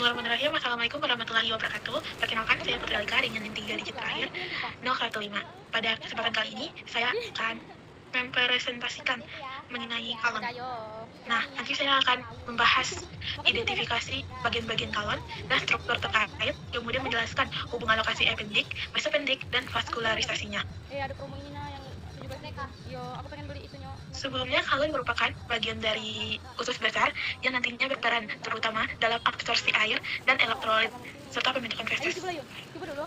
Bismillahirrahmanirrahim. Assalamualaikum warahmatullahi wabarakatuh. Perkenalkan, saya Putri Alika dengan 3 digit terakhir 015. Pada kesempatan kali ini, saya akan mempresentasikan mengenai kalon. Nah, nanti saya akan membahas identifikasi bagian-bagian kalon dan struktur terkait, kemudian menjelaskan hubungan lokasi ependik, mesopendik, dan vaskularisasinya. Ada promo ini nah yang 17 nih. Yo, aku pengen beli itunya. Sebelumnya, kalon merupakan bagian dari usus besar yang nantinya berperan terutama dalam absorpsi air dan elektrolit serta pembentukan feses. Coba dulu.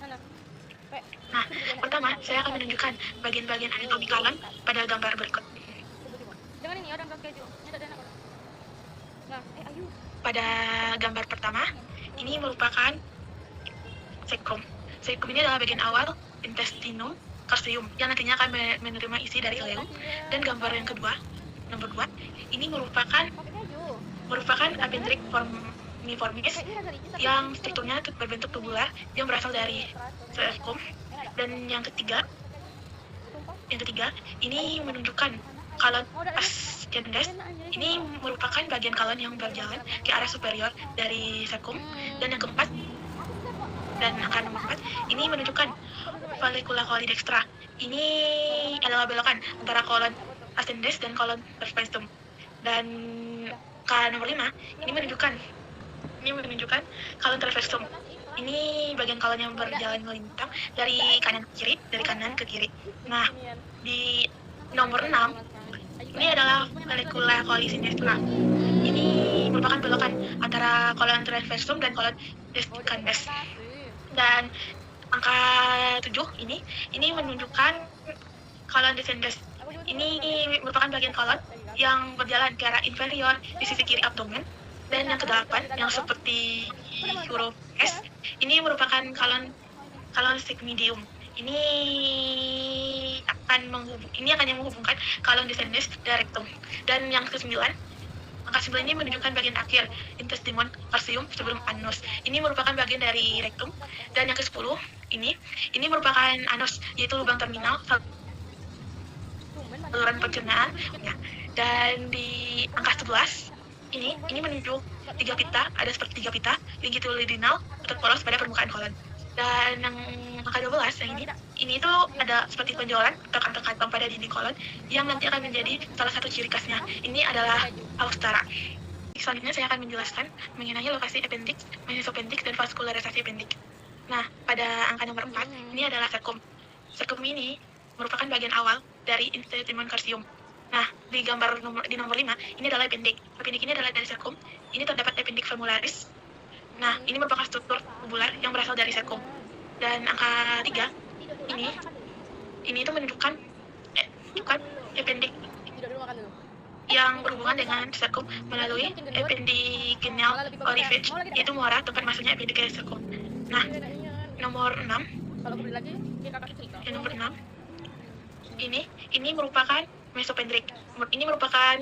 Sana. Nah, pertama saya akan menunjukkan bagian-bagian anatomi kalon pada gambar berikut. Jangan ini orang keju. Ini ada anak. Nah, ayo. Pada gambar pertama, ini merupakan sekrum. Sekrum ini adalah bagian awal intestinum calcium yang nantinya akan menerima isi dari ileum. Dan gambar yang kedua, nomor 2, ini merupakan apendix formiformis yang strukturnya berbentuk tubular yang berasal dari sekrum. Dan yang ketiga, ini menunjukkan kalon ascendens. Ini merupakan bagian kalon yang berjalan ke arah superior dari sekrum. Dan yang keempat, dan angka nomor 4, ini menunjukkan follicula coli dextra. Ini adalah belokan antara kolon ascendens dan kolon perfectum. Dan angka nomor 5, ini menunjukkan kolon perfectum. Ini bagian kolon yang berjalan melintang dari kanan ke kiri. Nah, di nomor 6, ini adalah follicula coli sinistra. Ini merupakan belokan antara kolon transversum dan kolon descendens. Dan angka 7 ini menunjukkan kolon descendens. Ini merupakan bagian kolon yang berjalan ke arah inferior di sisi kiri abdomen. Dan yang ke-8 yang seperti huruf S, ini merupakan kolon sigmoidium. Ini akan yang menghubungkan kolon descendens dan rectum. Dan yang ke-9, angka 9 ini menunjukkan bagian akhir intestinum calcium sebelum anus. Ini merupakan bagian dari rectum. Dan yang ke-10 ini merupakan anus, yaitu lubang terminal saluran pencernaan. Dan di angka 11 ini menunjuk 3 pita, ada seperti 3 pita longitudinal atau polos pada permukaan kolon. Dan yang angka 12 yang ini tuh ada seperti penjualan rekan-rekan kantong pada dinding kolon yang nanti akan menjadi salah satu ciri khasnya. Ini adalah alustara. Selanjutnya saya akan menjelaskan mengenai lokasi appendix, mesopendik, dan vaskularisasi appendix. Nah, pada angka nomor 4, ini adalah sekrum. Sekrum ini merupakan bagian awal dari intestinum calcium. Nah, di nomor 5, ini adalah appendix. Appendix ini adalah dari sekrum. Ini terdapat appendix femuralis. Nah, ini merupakan struktur tubular yang berasal dari sekrum. Dan angka 3, ini itu menunjukkan appendix yang berhubungan dengan sekrum melalui appendicinal orifice, yaitu muara tempat masuknya appendix ke sekrum. Nah, nomor 6, ini merupakan mesopendrik. Ini merupakan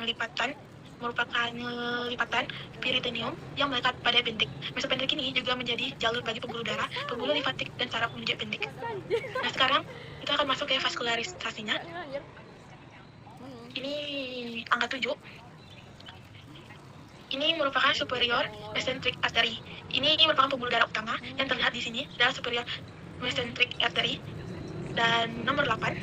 lipatan peritoneum yang melekat pada appendix. Mesopendrik ini juga menjadi jalur bagi pembuluh darah, pembuluh limfatik, dan saraf menuju appendix. Nah, sekarang kita akan masuk ke vaskularisasinya. Ini angka 7. Ini merupakan superior mesenteric artery. Ini merupakan pembuluh darah utama yang terlihat di sini adalah superior mesenteric artery. Dan nomor 8,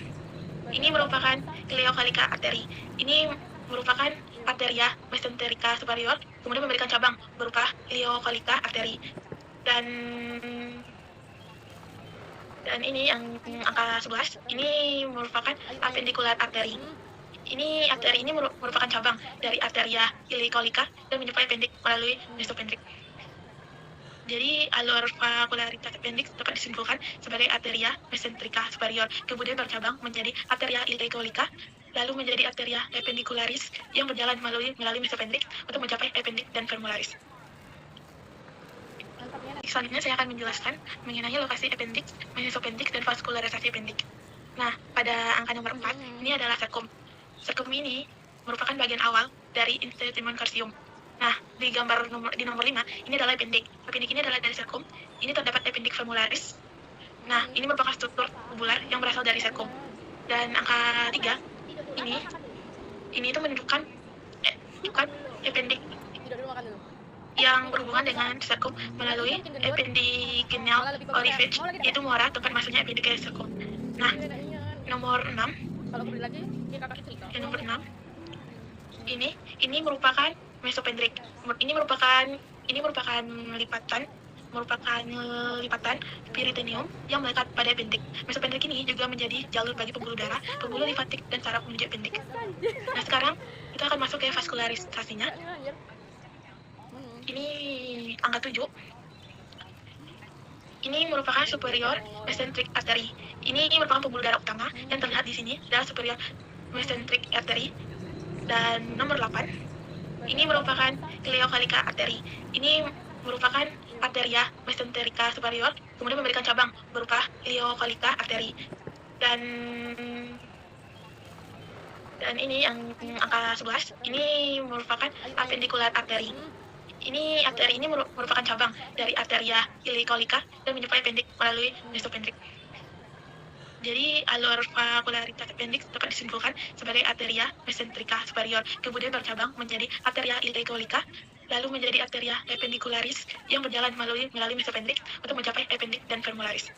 ini merupakan ileocolica artery. Ini merupakan arteria mesenterica superior, kemudian memberikan cabang berupa ileocolica artery. Dan ini yang angka 11, ini merupakan appendicular artery. Ini arteri ini merupakan cabang dari arteria ileocolica dan menyuplai appendix melalui mesopendrik. Jadi alur vakularitas appendix dapat disimpulkan sebagai arteria mesenterica superior, kemudian bercabang menjadi arteria ileocolica, lalu menjadi arteria appendicularis yang berjalan melalui mesopendrik untuk mencapai appendix dan femuralis. Selanjutnya saya akan menjelaskan mengenai lokasi appendix, mesopendix, dan vaskularisasi appendix. Nah, pada angka nomor 4, ini adalah sekrum. Sekrum ini merupakan bagian awal dari intestinum calcium. Nah, di nomor 5, ini adalah appendix. Appendix ini adalah dari sekrum. Ini terdapat appendix femuralis. Nah, ini merupakan struktur tubular yang berasal dari sekrum. Dan angka 3, ini itu menunjukkan appendix yang berhubungan dengan serkum melalui epididymal orifice, yaitu muara tempat masuknya epidikal serkum. Nah, nomor 6, Kalau aku beli lagi, ya kakak cerita. yang nomor 6 ini merupakan mesopendrik. Ini merupakan lipatan peritoneum yang melekat pada appendix. Mesopendrik ini juga menjadi jalur bagi pembuluh darah, pembuluh limfatik, dan saraf menuju appendix. Nah, sekarang kita akan masuk ke vaskularisasinya. Ini angka 7. Ini merupakan superior mesenteric artery. Ini merupakan pembuluh darah utama yang terlihat di sini adalah superior mesenteric artery. Dan nomor 8, ini merupakan ileokalika artery. Ini merupakan arteria mesenterica superior, kemudian memberikan cabang berupa ileokalika artery. Dan ini yang angka 11, ini merupakan appendicular artery. Ini arteri ini merupakan cabang dari arteria ileokalika dan menjumpai appendix melalui mesopendrik. Jadi alur vakularitas appendix dapat disimpulkan sebagai arteria mesenterica superior, kemudian bercabang menjadi arteria ileokalika, lalu menjadi arteria appendicularis yang berjalan melalui mesopendrik untuk mencapai appendix dan femuralis.